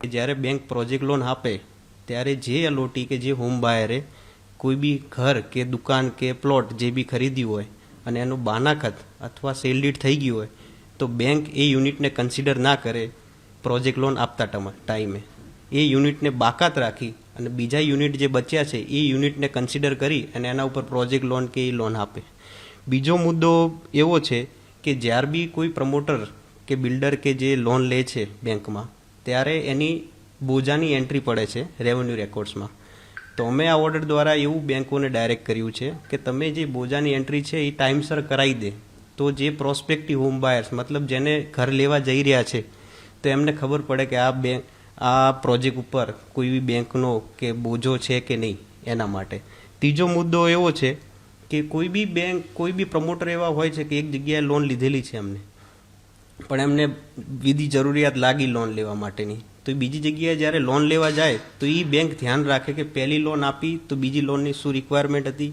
કે જ્યારે bank project loan આપે ત્યારે જે એલઓટી કે જે હોમ બાયરે કોઈ બી ઘર કે દુકાન કે પ્લોટ જે બી ખરીદ્યું હોય અને એનું બાનાખત અથવા સેલ ડીડ થઈ ગયું હોય તો બેંક એ યુનિટને કન્સિડર ના કરે પ્રોજેક્ટ લોન આપતા ટાઈમે. એ યુનિટને બાકાત રાખી અને બીજા યુનિટ જે બચ્યા છે એ યુનિટને કન્સિડર કરી અને એના ઉપર પ્રોજેક્ટ લોન કે એ લોન આપે. બીજો મુદ્દો એવો છે કે જ્યારે બી કોઈ પ્રમોટર કે બિલ્ડર કે જે લોન લે છે બેંકમાં ત્યારે એની બોજાની એન્ટ્રી પડે છે રેવન્યુ રેકોર્ડ્સમાં. તો અમે આ ઓર્ડર દ્વારા એવું બેંકોને ડાયરેક્ટ કર્યું છે કે તમે જે બોજાની એન્ટ્રી છે એ ટાઈમસર કરાવી દે તો જે પ્રોસ્પેક્ટિવ હોમ બાયર્સ મતલબ જેને ઘર લેવા જઈ રહ્યા છે તો એમને ખબર પડે કે આ પ્રોજેક્ટ ઉપર કોઈ બી બેંકનો કે બોજો છે કે નહીં એના માટે. ત્રીજો મુદ્દો એવો છે કે કોઈ બી પ્રમોટર એવા હોય છે કે એક જગ્યાએ લોન લીધેલી છે એમને પણ એમને વિધિ જરૂરિયાત લાગી લોન લેવા માટેની તો બીજી જગ્યાએ જ્યારે લોન લેવા જાય તો એ બેંક ધ્યાન રાખે કે પહેલી લોન આપી તો બીજી લોનની શું રિક્વાયરમેન્ટ હતી